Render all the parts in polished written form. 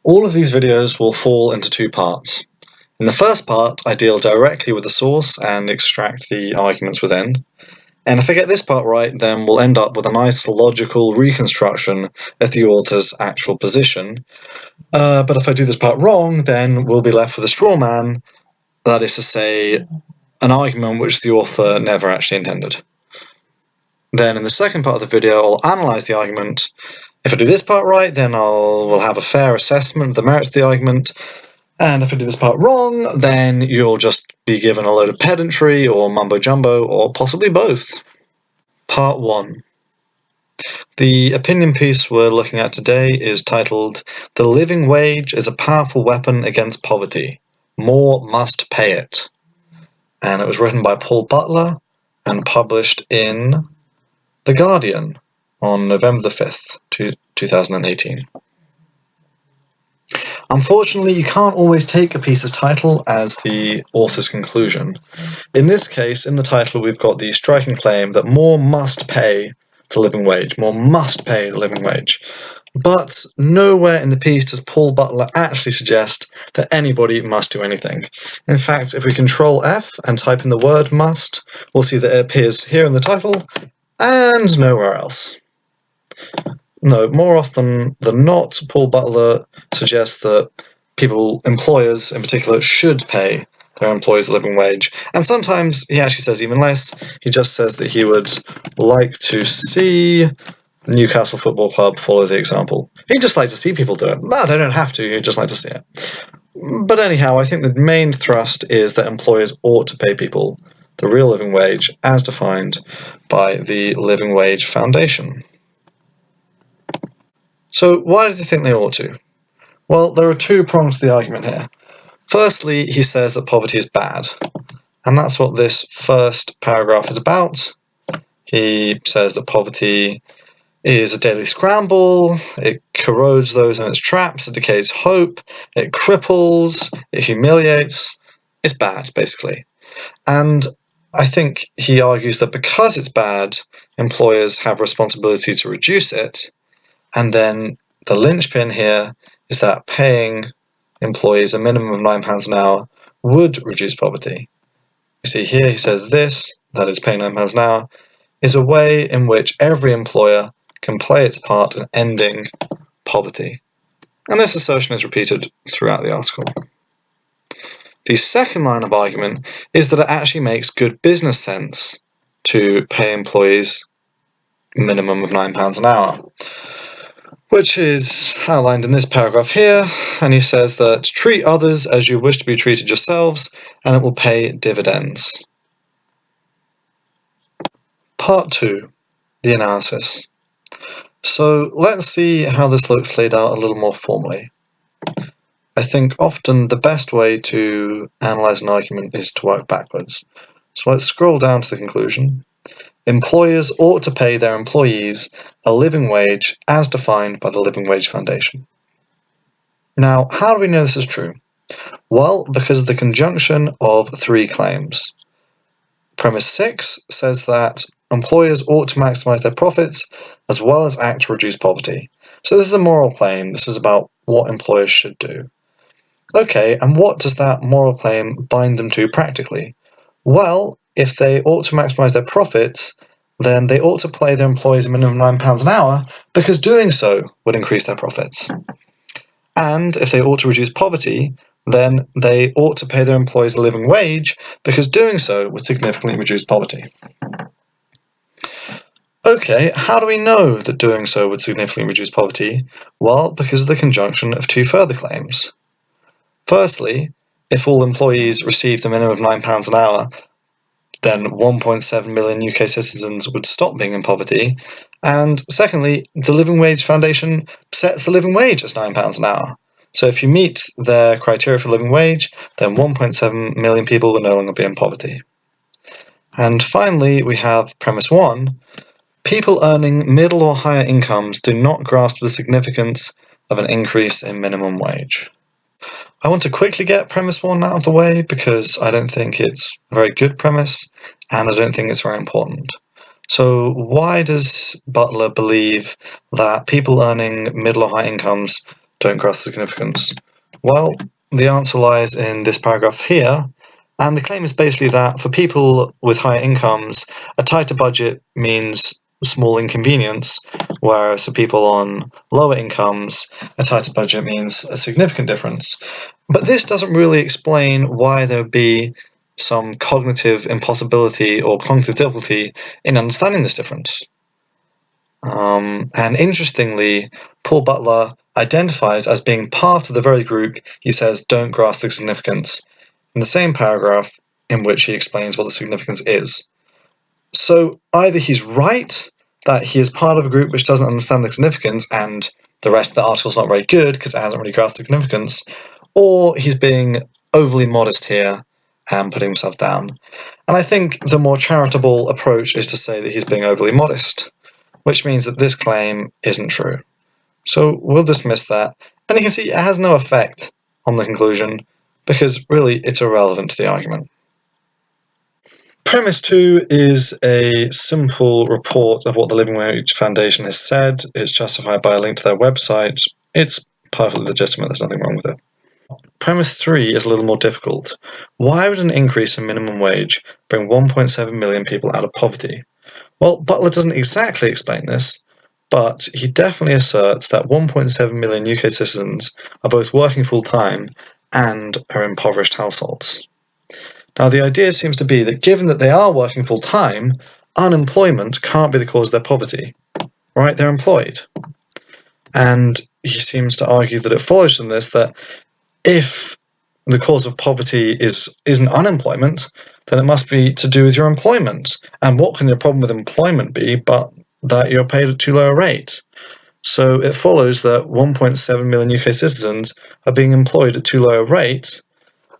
All of these videos will fall into two parts. In the first part, I deal directly with the source and extract the arguments within. And if I get this part right, then we'll end up with a nice logical reconstruction of the author's actual position. But if I do this part wrong, then we'll be left with a straw man, that is to say, an argument which the author never actually intended. Then in the second part of the video, I'll analyse the argument. If I do this part right, then we'll have a fair assessment of the merits of the argument. And if I do this part wrong, then you'll just be given a load of pedantry or mumbo-jumbo, or possibly both. Part 1. The opinion piece we're looking at today is titled, "The Living Wage is a Powerful Weapon Against Poverty. More Must Pay It." And it was written by Paul Butler and published in The Guardian on November the 5th, 2018. Unfortunately, you can't always take a piece's title as the author's conclusion. In this case, in the title, we've got the striking claim that more must pay the living wage. More must pay the living wage. But nowhere in the piece does Paul Butler actually suggest that anybody must do anything. In fact, if we Control F and type in the word must, we'll see that it appears here in the title and nowhere else. No, more often than not, Paul Butler suggests that employers in particular, should pay their employees a living wage. And sometimes he actually says even less. He just says that he would like to see Newcastle Football Club follow the example. He'd just like to see people do it. No, they don't have to, he'd just like to see it. But anyhow, I think the main thrust is that employers ought to pay people the real living wage as defined by the Living Wage Foundation. So why does he think they ought to? Well, there are two prongs to the argument here. Firstly, he says that poverty is bad, and that's what this first paragraph is about. He says that poverty is a daily scramble, it corrodes those in its traps, it decays hope, it cripples, it humiliates. It's bad, basically. And I think he argues that because it's bad, employers have responsibility to reduce it. And then the linchpin here is that paying employees a minimum of £9 an hour would reduce poverty. You see here he says this, that is paying £9 an hour, is a way in which every employer can play its part in ending poverty. And this assertion is repeated throughout the article. The second line of argument is that it actually makes good business sense to pay employees a minimum of £9 an hour, which is outlined in this paragraph here, and he says that treat others as you wish to be treated yourselves, and it will pay dividends. Part 2, the analysis. So let's see how this looks laid out a little more formally. I think often the best way to analyze an argument is to work backwards. So let's scroll down to the conclusion. Employers ought to pay their employees a living wage as defined by the Living Wage Foundation. Now, how do we know this is true? Well, because of the conjunction of three claims. Premise 6 says that employers ought to maximize their profits as well as act to reduce poverty. So this is a moral claim. This is about what employers should do. Okay, and what does that moral claim bind them to practically? Well, if they ought to maximize their profits, then they ought to pay their employees a minimum of £9 an hour, because doing so would increase their profits. And if they ought to reduce poverty, then they ought to pay their employees a living wage, because doing so would significantly reduce poverty. Okay, how do we know that doing so would significantly reduce poverty? Well, because of the conjunction of two further claims. Firstly, if all employees received a minimum of £9 an hour, then 1.7 million UK citizens would stop being in poverty. And secondly, the Living Wage Foundation sets the living wage as £9 an hour. So if you meet their criteria for living wage, then 1.7 million people will no longer be in poverty. And finally, we have premise 1. People earning middle or higher incomes do not grasp the significance of an increase in minimum wage. I want to quickly get premise 1 out of the way because I don't think it's a very good premise and I don't think it's very important. So why does Butler believe that people earning middle or high incomes don't grasp the significance? Well, the answer lies in this paragraph here, and the claim is basically that for people with higher incomes, a tighter budget means small inconvenience, whereas for people on lower incomes, a tighter budget means a significant difference. But this doesn't really explain why there would be some cognitive impossibility or cognitive difficulty in understanding this difference. And interestingly, Paul Butler identifies as being part of the very group he says don't grasp the significance in the same paragraph in which he explains what the significance is. So either he's right that he is part of a group which doesn't understand the significance and the rest of the article's not very good because it hasn't really grasped the significance, or he's being overly modest here and putting himself down. And I think the more charitable approach is to say that he's being overly modest, which means that this claim isn't true. So we'll dismiss that, and you can see it has no effect on the conclusion because really it's irrelevant to the argument. Premise 2 is a simple report of what the Living Wage Foundation has said. It's justified by a link to their website. It's perfectly legitimate, there's nothing wrong with it. Premise 3 is a little more difficult. Why would an increase in minimum wage bring 1.7 million people out of poverty? Well, Butler doesn't exactly explain this, but he definitely asserts that 1.7 million UK citizens are both working full-time and are impoverished households. Now, the idea seems to be that given that they are working full-time, unemployment can't be the cause of their poverty, right? They're employed. And he seems to argue that it follows from this that if the cause of poverty isn't unemployment, then it must be to do with your employment. And what can the problem with employment be but that you're paid at too low a rate? So it follows that 1.7 million UK citizens are being employed at too low a rate,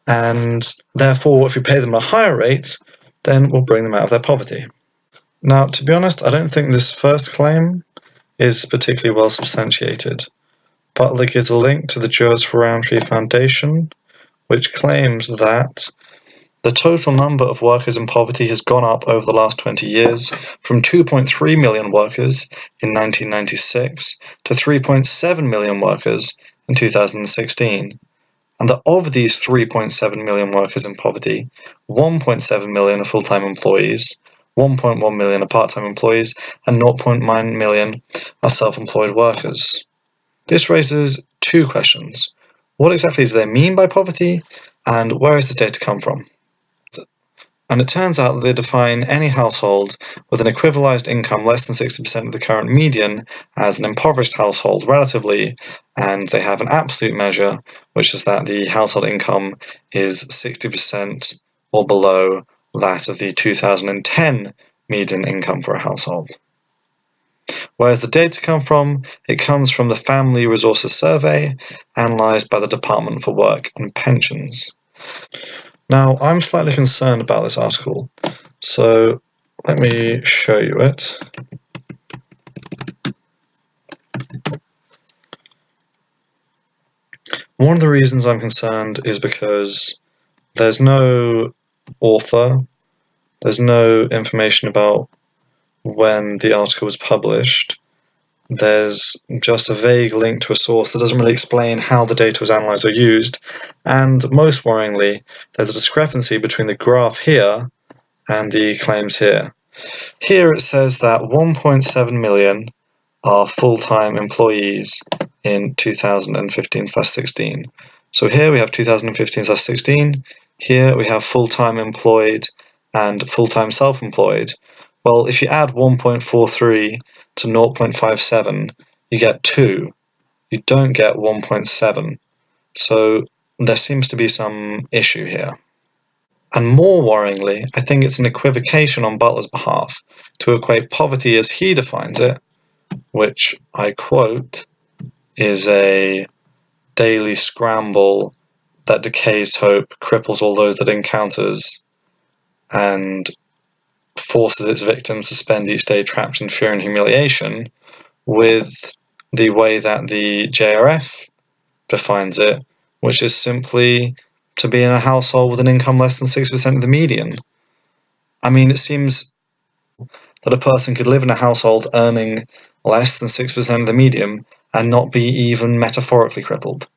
and therefore if we pay them a higher rate, then we'll bring them out of their poverty. Now, to be honest, I don't think this first claim is particularly well substantiated. Butler gives a link to the Joseph Rowntree Foundation, which claims that the total number of workers in poverty has gone up over the last 20 years from 2.3 million workers in 1996 to 3.7 million workers in 2016. And that of these 3.7 million workers in poverty, 1.7 million are full-time employees, 1.1 million are part-time employees, and 0.9 million are self-employed workers. This raises two questions. What exactly do they mean by poverty, and where does the data come from? And it turns out that they define any household with an equivalized income less than 60% of the current median as an impoverished household relatively, and they have an absolute measure, which is that the household income is 60% or below that of the 2010 median income for a household. Where does the data come from? It comes from the Family Resources Survey, analysed by the Department for Work and Pensions. Now, I'm slightly concerned about this article, so let me show you it. One of the reasons I'm concerned is because there's no author, there's no information about when the article was published. There's just a vague link to a source that doesn't really explain how the data was analysed or used, and most worryingly, there's a discrepancy between the graph here and the claims here. Here it says that 1.7 million are full-time employees in 2015/16. So here we have 2015/16, here we have full-time employed and full-time self-employed. Well, if you add 1.43 to 0.57, you get 2. You don't get 1.7. So there seems to be some issue here. And more worryingly, I think it's an equivocation on Butler's behalf to equate poverty as he defines it, which, I quote, is a daily scramble that decays hope, cripples all those that it encounters, and forces its victims to spend each day trapped in fear and humiliation, with the way that the JRF defines it, which is simply to be in a household with an income less than 6% of the median. I mean, it seems that a person could live in a household earning less than 6% of the median and not be even metaphorically crippled.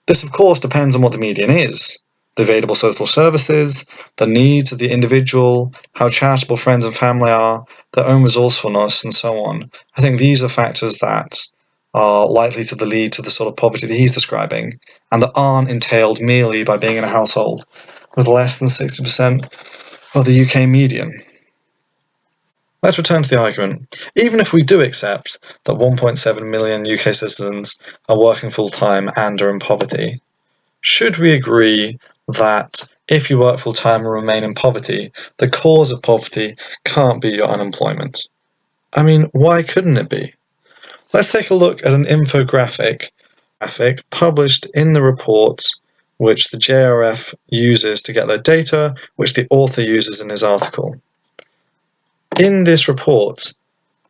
This, of course, depends on what the median is, the available social services, the needs of the individual, how charitable friends and family are, their own resourcefulness, and so on. I think these are factors that are likely to lead to the sort of poverty that he's describing, and that aren't entailed merely by being in a household with less than 60% of the UK median. Let's return to the argument. Even if we do accept that 1.7 million UK citizens are working full-time and are in poverty, should we agree that if you work full-time and remain in poverty, the cause of poverty can't be your unemployment? I mean, why couldn't it be? Let's take a look at an infographic published in the report which the JRF uses to get their data, which the author uses in his article. In this report,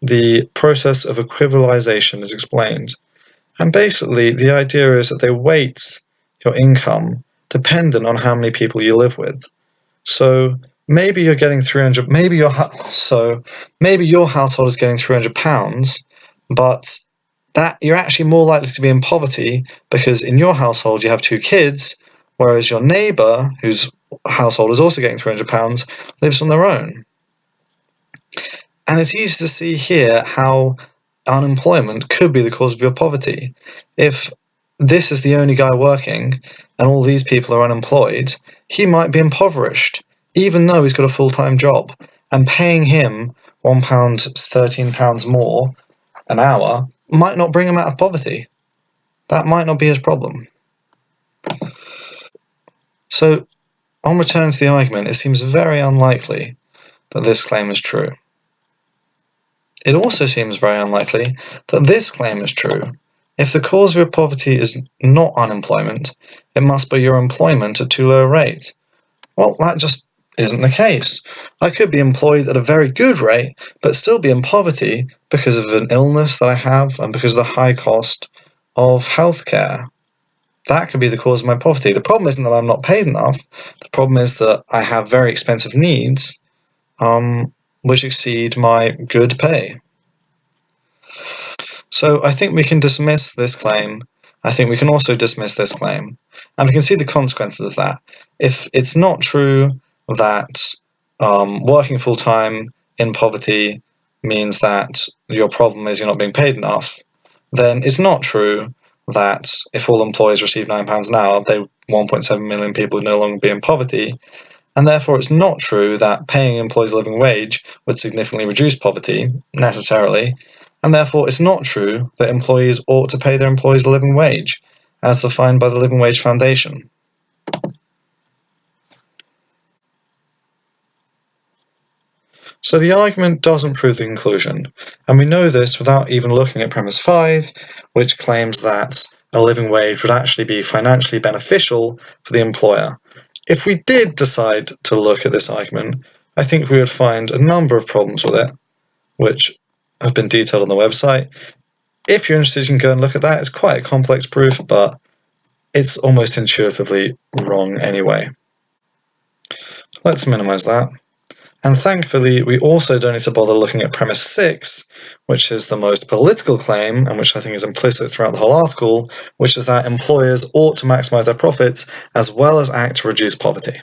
the process of equivalization is explained, and basically the idea is that they weight your income dependent on how many people you live with. So maybe you're getting 300, maybe your household is getting £300, but that you're actually more likely to be in poverty because in your household you have 2 kids, whereas your neighbour, whose household is also getting £300, lives on their own. And it's easy to see here how unemployment could be the cause of your poverty. If this is the only guy working and all these people are unemployed, he might be impoverished, even though he's got a full-time job, and paying him £1, £13 more an hour might not bring him out of poverty. That might not be his problem. So, on return to the argument, it seems very unlikely that this claim is true. It also seems very unlikely that this claim is true. If the cause of your poverty is not unemployment, it must be your employment at too low a rate. Well, that just isn't the case. I could be employed at a very good rate, but still be in poverty because of an illness that I have and because of the high cost of healthcare. That could be the cause of my poverty. The problem isn't that I'm not paid enough. The problem is that I have very expensive needs, which exceed my good pay. So I think we can dismiss this claim. I think we can also dismiss this claim. And we can see the consequences of that. If it's not true that working full-time in poverty means that your problem is you're not being paid enough, then it's not true that if all employees receive £9 an hour, 1.7 million people would no longer be in poverty. And therefore it's not true that paying employees a living wage would significantly reduce poverty, necessarily, and therefore it's not true that employees ought to pay their employees a living wage, as defined by the Living Wage Foundation. So the argument doesn't prove the conclusion, and we know this without even looking at premise 5, which claims that a living wage would actually be financially beneficial for the employer. If we did decide to look at this argument, I think we would find a number of problems with it, which have been detailed on the website. If you're interested, you can go and look at that. It's quite a complex proof, but it's almost intuitively wrong anyway. Let's minimize that. And thankfully, we also don't need to bother looking at premise 6, which is the most political claim, and which I think is implicit throughout the whole article, which is that employers ought to maximize their profits as well as act to reduce poverty.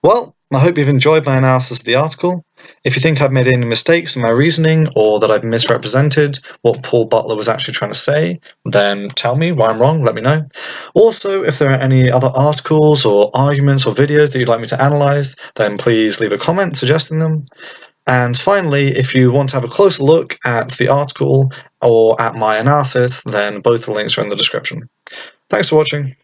Well, I hope you've enjoyed my analysis of the article. If you think I've made any mistakes in my reasoning, or that I've misrepresented what Paul Butler was actually trying to say, then tell me why I'm wrong, let me know. Also, if there are any other articles or arguments or videos that you'd like me to analyse, then please leave a comment suggesting them. And finally, if you want to have a closer look at the article or at my analysis, then both the links are in the description. Thanks for watching.